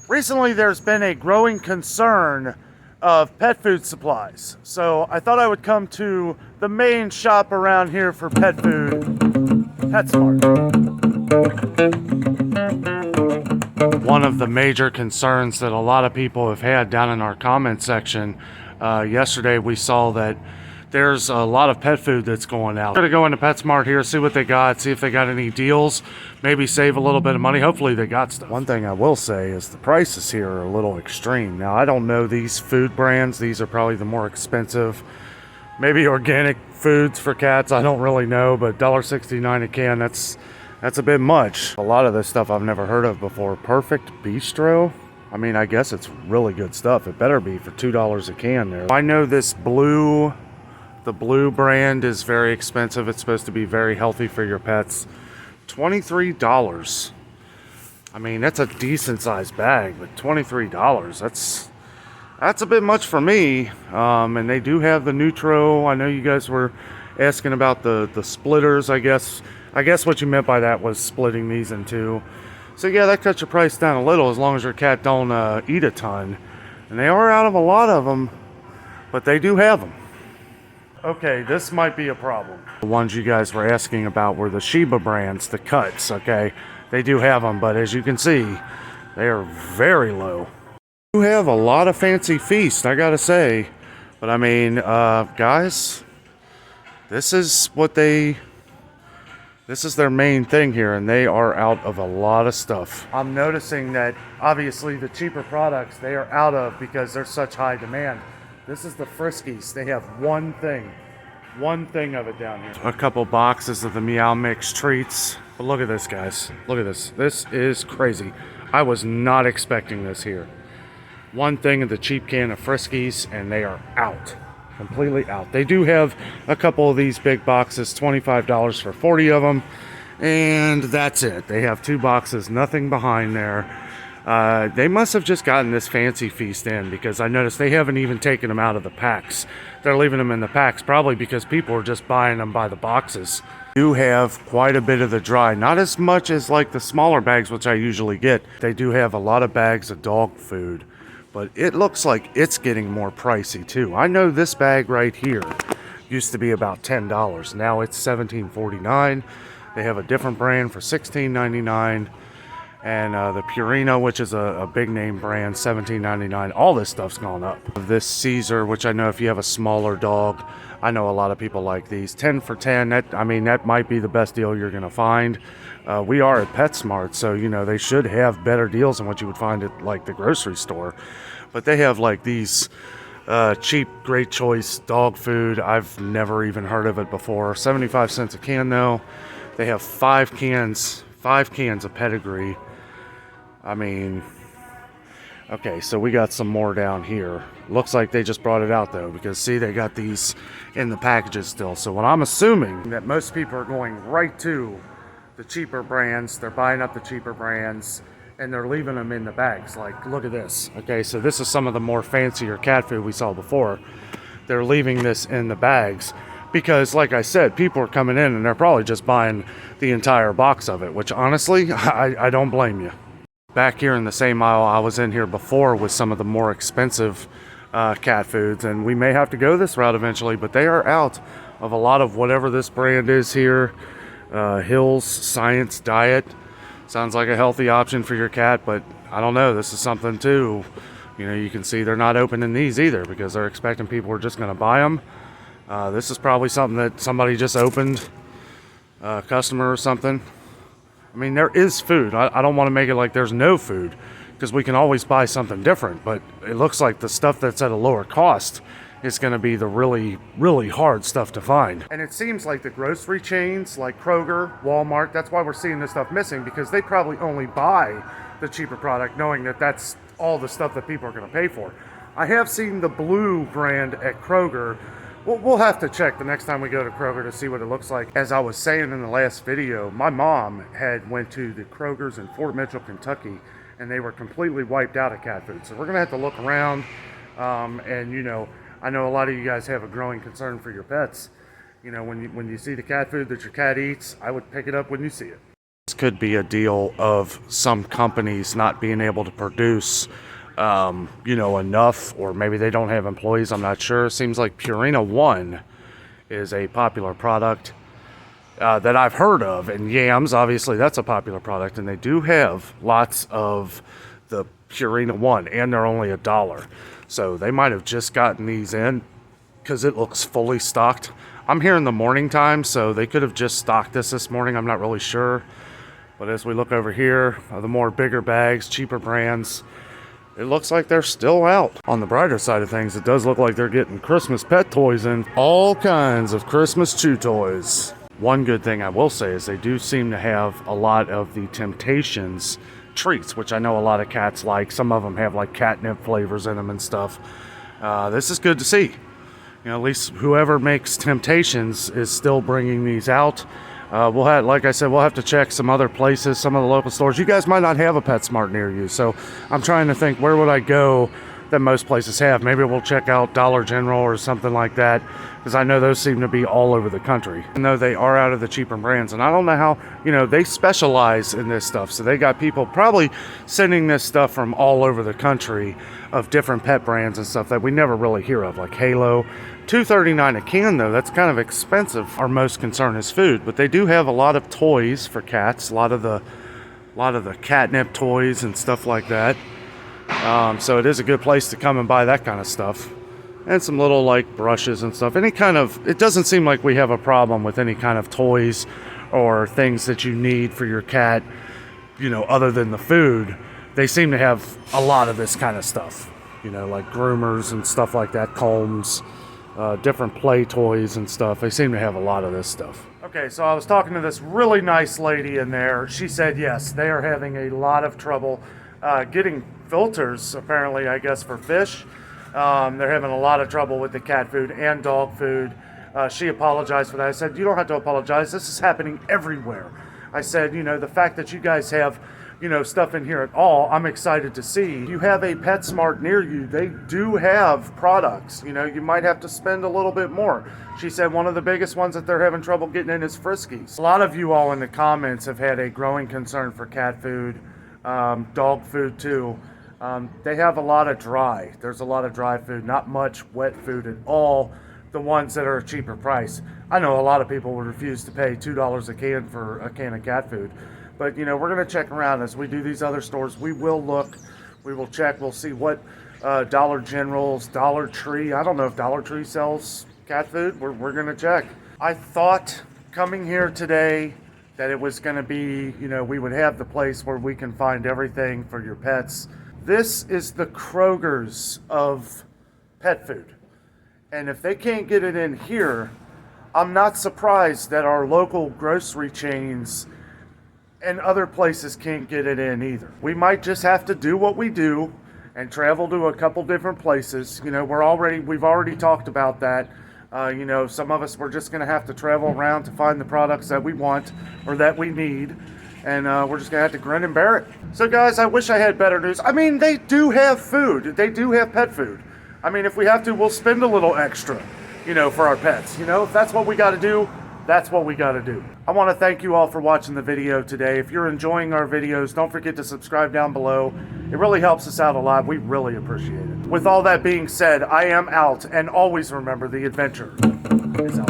Recently, there's been a growing concern of pet food supplies. So I thought I would come to the main shop around here for pet food, PETSMART. One of the major concerns that a lot of people have had down in our comment section, yesterday we saw that there's a lot of pet food that's going out. We're gonna go into PetSmart here, see what they got, see if they got any deals, maybe save a little bit of money. Hopefully they got stuff. One thing I will say is the prices here are a little extreme. Now I don't know these food brands. These are probably the more expensive. Maybe organic foods for cats, I don't really know, but $1.69 a can, that's a bit much. A lot of this stuff I've never heard of before. Perfect Bistro. I mean, I guess it's really good stuff. It better be for $2 a can there. I know this the blue brand is very expensive. It's supposed to be very healthy for your pets. $23. I mean, that's a decent sized bag, but $23, that's a bit much for me. And they do have the Nutro. I know you guys were asking about the splitters, I guess what you meant by that was splitting these in two. So yeah, that cuts your price down a little as long as your cat don't eat a ton. And they are out of a lot of them, but they do have them. Okay, this might be a problem. The ones you guys were asking about were the Shiba brands, the cuts, okay? They do have them, but as you can see, they are very low. You have a lot of fancy feast, I gotta say. But I mean, guys, this is their main thing here, and they are out of a lot of stuff. I'm noticing that obviously the cheaper products they are out of because there's such high demand. This is the Friskies. They have one thing of it down here. A couple boxes of the Meow Mix treats. But look at this, guys. Look at this. This is crazy. I was not expecting this here. One thing of the cheap can of Friskies, and they are out. Completely out. They do have a couple of these big boxes, $25 for 40 of them, and that's it. They have two boxes, nothing behind there. They must have just gotten this fancy feast in, because I noticed they haven't even taken them out of the packs. They're leaving them in the packs, probably because people are just buying them by the boxes. They do have quite a bit of the dry, not as much as like the smaller bags, which I usually get. They do have a lot of bags of dog food, but it looks like it's getting more pricey too. I know this bag right here used to be about $10. Now it's $17.49. They have a different brand for $16.99. And the Purina, which is a big name brand, $17.99. All this stuff's gone up. This Caesar, which I know if you have a smaller dog, I know a lot of people like these. 10 for 10. That might be the best deal you're going to find. We are at PetSmart, so you know they should have better deals than what you would find at like the grocery store. But they have like these cheap, great choice dog food. I've never even heard of it before. 75 cents a can though. They have 5 cans of Pedigree. I mean, okay, so we got some more down here. Looks like they just brought it out though, because see, they got these in the packages still. So what I'm assuming that most people are going right to the cheaper brands. They're buying up the cheaper brands and they're leaving them in the bags. Like, look at this. Okay, so this is some of the more fancier cat food we saw before. They're leaving this in the bags because, like I said, people are coming in and they're probably just buying the entire box of it, which honestly, I don't blame you. Back here in the same aisle I was in here before with some of the more expensive cat foods, and we may have to go this route eventually, but they are out of a lot of whatever this brand is here. Hills Science Diet. Sounds like a healthy option for your cat, but I don't know. This is something too. You know, you can see they're not opening these either because they're expecting people are just going to buy them. This is probably something that somebody just opened, a customer or something. I mean, there is food. I don't want to make it like there's no food, because we can always buy something different, but it looks like the stuff that's at a lower cost is going to be the really, really hard stuff to find. And it seems like the grocery chains like Kroger, Walmart, that's why we're seeing this stuff missing, because they probably only buy the cheaper product knowing that that's all the stuff that people are going to pay for. I have seen the blue brand at Kroger. We'll have to check the next time we go to Kroger to see what it looks like. As I was saying in the last video, my mom had went to the Kroger's in Fort Mitchell, Kentucky, and they were completely wiped out of cat food. So we're gonna have to look around, and you know, I know a lot of you guys have a growing concern for your pets. You know, when you see the cat food that your cat eats, I would pick it up when you see it. This could be a deal of some companies not being able to produce, enough, or maybe they don't have employees. I'm not sure. Seems like Purina One is a popular product that I've heard of, and yams, obviously, that's a popular product, and they do have lots of the Purina One, and they're only $1. So they might have just gotten these in because it looks fully stocked. I'm here in the morning time, so they could have just stocked this morning. I'm not really sure. But as we look over here, the more bigger bags, cheaper brands, it looks like they're still out. On the brighter side of things, it does look like they're getting Christmas pet toys in. All kinds of Christmas chew toys. One good thing I will say is they do seem to have a lot of the Temptations treats, which I know a lot of cats like. Some of them have like catnip flavors in them and stuff. This is good to see. At least whoever makes Temptations is still bringing these out. Like I said, we'll have to check some other places, some of the local stores. You guys might not have a PETSMART near you, so I'm trying to think, where would I go that most places have? Maybe we'll check out Dollar General or something like that, because I know those seem to be all over the country. Even though they are out of the cheaper brands, and I don't know how, they specialize in this stuff, so they got people probably sending this stuff from all over the country of different pet brands and stuff that we never really hear of, like Halo. $2.39 a can, though, that's kind of expensive. Our most concern is food, but they do have a lot of toys for cats, a lot of the catnip toys and stuff like that. So it is a good place to come and buy that kind of stuff. And some little like brushes and stuff. It doesn't seem like we have a problem with any kind of toys or things that you need for your cat, other than the food. They seem to have a lot of this kind of stuff, like groomers and stuff like that, combs, different play toys and stuff. They seem to have a lot of this stuff. Okay, so I was talking to this really nice lady in there. She said, yes, they are having a lot of trouble getting filters, apparently, I guess, for fish. They're having a lot of trouble with the cat food and dog food. She apologized for that. I said, you don't have to apologize. This is happening everywhere. I said, the fact that you guys have, stuff in here at all, I'm excited to see. If you have a PetSmart near you, they do have products. You might have to spend a little bit more. She said one of the biggest ones that they're having trouble getting in is Friskies. A lot of you all in the comments have had a growing concern for cat food, dog food too. They have a lot of dry. There's a lot of dry food, not much wet food at all. The ones that are a cheaper price. I know a lot of people would refuse to pay $2 a can for a can of cat food. But, we're going to check around as we do these other stores. We will look, we will check, we'll see what Dollar General's, Dollar Tree. I don't know if Dollar Tree sells cat food. We're going to check. I thought coming here today that it was going to be, we would have the place where we can find everything for your pets. This is the Kroger's of pet food. And if they can't get it in here, I'm not surprised that our local grocery chains and other places can't get it in either. We might just have to do what we do and travel to a couple different places. We've already talked about that. Some of us, we're just going to have to travel around to find the products that we want or that we need. And we're just going to have to grin and bear it. So guys, I wish I had better news. They do have food. They do have pet food. If we have to, we'll spend a little extra, for our pets. If that's what we got to do, that's what we got to do. I want to thank you all for watching the video today. If you're enjoying our videos, don't forget to subscribe down below. It really helps us out a lot. We really appreciate it. With all that being said, I am out, and always remember, the adventure is out.